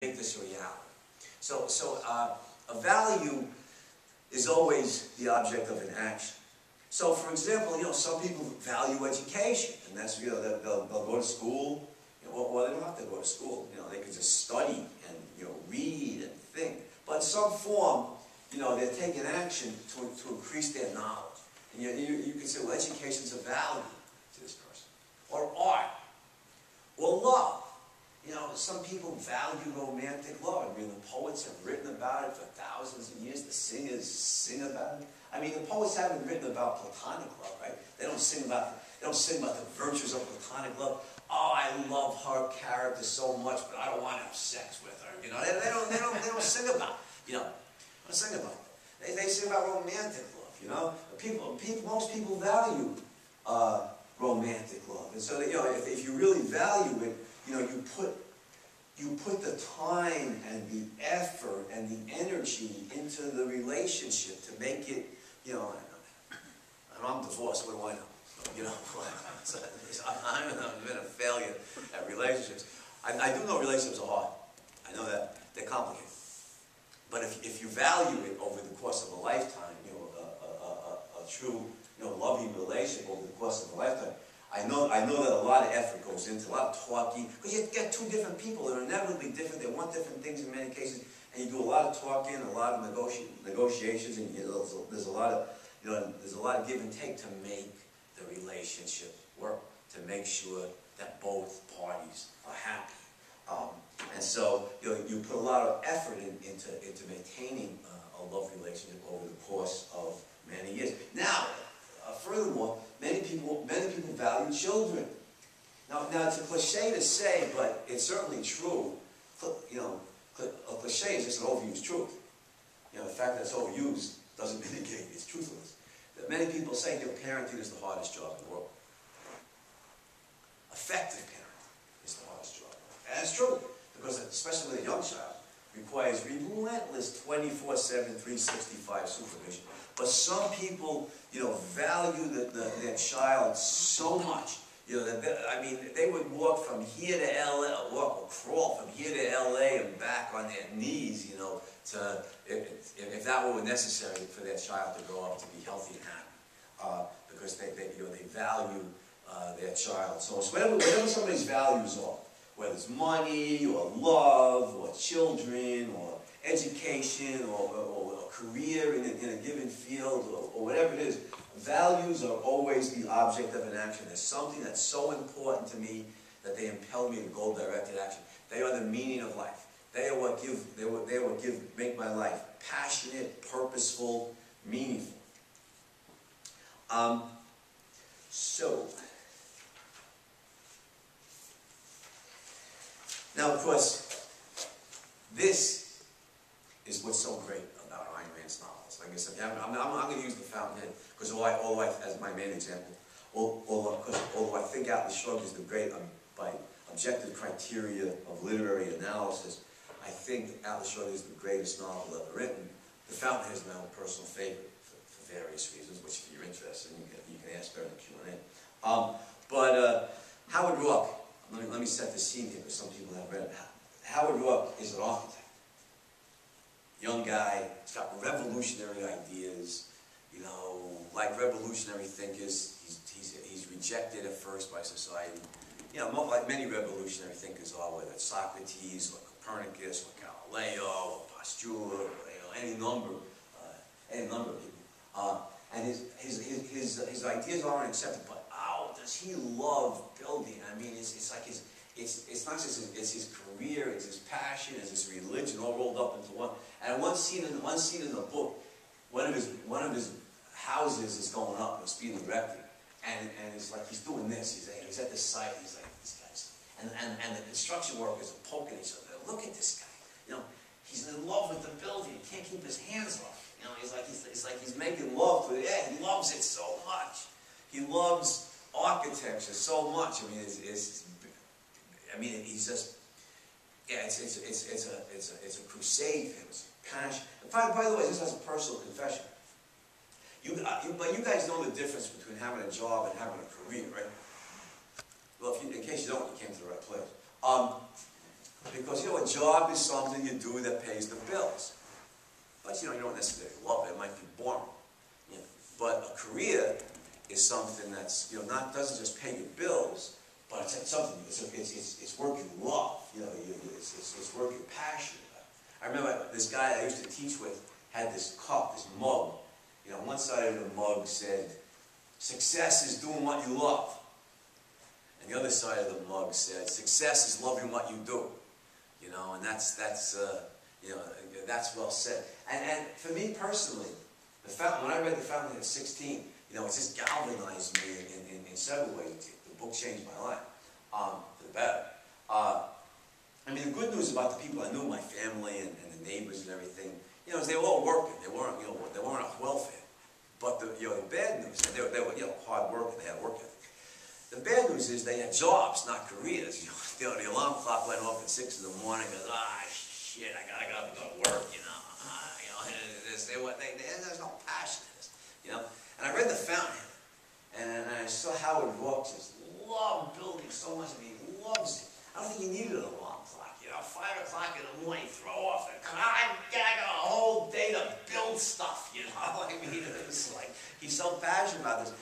make this a reality. So a value is always the object of an action. So, for example, some people value education, and that's, they'll go to school. Well, they don't have to go to school. They can just study and, read and think. But in some form, they're taking action to increase their knowledge. And you can say, well, education's a value to this person. Or art. Or love. Some people value romantic love. I mean, the poets have written about it for thousands of years. The singers sing about it. I mean, the poets haven't written about platonic love, right? They don't sing about the virtues of platonic love. Oh, I love her character so much, but I don't want to have sex with her. They don't sing about it. They don't sing about it. They sing about romantic love. Most people value romantic love, and so if you really value it, you put the time and the effort and the energy into the relationship to make it, and I'm divorced, what do I know? I've been a failure at relationships. I do know relationships are hard. I know that. They're complicated. But if you value it over the course of a lifetime, a true, loving relationship over the course of a lifetime, I know that a lot of effort goes into, a lot of talking, because you get two different people that are inevitably different. They want different things in many cases, and you do a lot of talking, a lot of negotiations, and there's a lot of give and take to make the relationship work, to make sure that both parties are happy. And so you put a lot of effort into maintaining a love relationship over the course of many years. Now, furthermore, many people value children. Now it's a cliche to say, but it's certainly true. A cliche is just an overused truth. The fact that it's overused doesn't indicate its truthfulness. That many people say parenting is the hardest job in the world. Effective parenting is the hardest job. And it's true, because especially with a young child, requires relentless 24/7, 365 supervision. But some people, value their child so much, they would walk from here to LA, or crawl from here to LA and back on their knees, if that were necessary for their child to grow up to be healthy and happy, because they value their child. So whatever somebody's values are, whether it's money or love or children or education or a career in a given field or whatever it is, values are always the object of an action. There's something that's so important to me that they impel me to goal-directed action. They are the meaning of life. They are what make my life passionate, purposeful, meaningful. Now, of course, this is what's so great about Ayn Rand's novels. Like I said, I'm going to use The Fountainhead, because although as my main example, although I think Atlas Shrugged is the great, by objective criteria of literary analysis, I think Atlas Shrugged is the greatest novel ever written. The Fountainhead is my own personal favorite for various reasons, which if you're interested, you can ask during the Q&A. But Howard Roark, let me set the scene here, because some people have read it. Howard Roark is an architect. Young guy, he's got revolutionary ideas, like revolutionary thinkers. He's rejected at first by society. Like many revolutionary thinkers are, whether it's Socrates or Copernicus or Galileo or Pasteur, or any number of people. And his ideas aren't accepted, but does he love building? I mean, it's like it's not just his career, it's his passion, it's his religion, all rolled up into one. And one scene in the book, one of his houses is going up, it's being erected, and it's like he's doing this. He's at the site. He's like, these guys, and the construction workers are poking each other. Look at this guy. He's in love with the building. He can't keep his hands off. It's like he's making love to it. Yeah, he loves it so much. He loves architecture so much. I mean, he's just, it's a crusade for him. It's a passion. And by the way, this has a personal confession. But you guys know the difference between having a job and having a career, right? Well, in case you don't, you came to the right place. Because, you know, a job is something you do that pays the bills. But, you know, you don't necessarily love it. It might be boring. You know. But a career is something that's, you know, doesn't just pay your bills, but it's something, it's work you love. You know, it's work you're passionate about. I remember this guy I used to teach with had this cup, this mug. You know, one side of the mug said, "Success is doing what you love." And the other side of the mug said, "Success is loving what you do." You know, and that's you know, that's well said. And for me personally, when I read The Fountain at 16, you know, it just galvanized me in several ways. The book changed my life for the better. I mean, the good news about the people I knew, my family and the neighbors and everything, you know, is they were all working. They weren't, you know, they weren't off welfare. But the bad news, they were, you know, hard work and they had work ethic. The bad news is they had jobs, not careers. You know, the alarm clock went off at 6 in the morning. Goes, shit, I gotta go to work. You know, there's no passion in this. You know, and I read The Fountain, and I saw Howard Hawks just loved building so much, and he loves it. I don't think he needed an alarm clock. You know, 5 o'clock in the morning, throw off the clock. I got a whole day to build stuff. You know, I mean, it's like he's so passionate about this.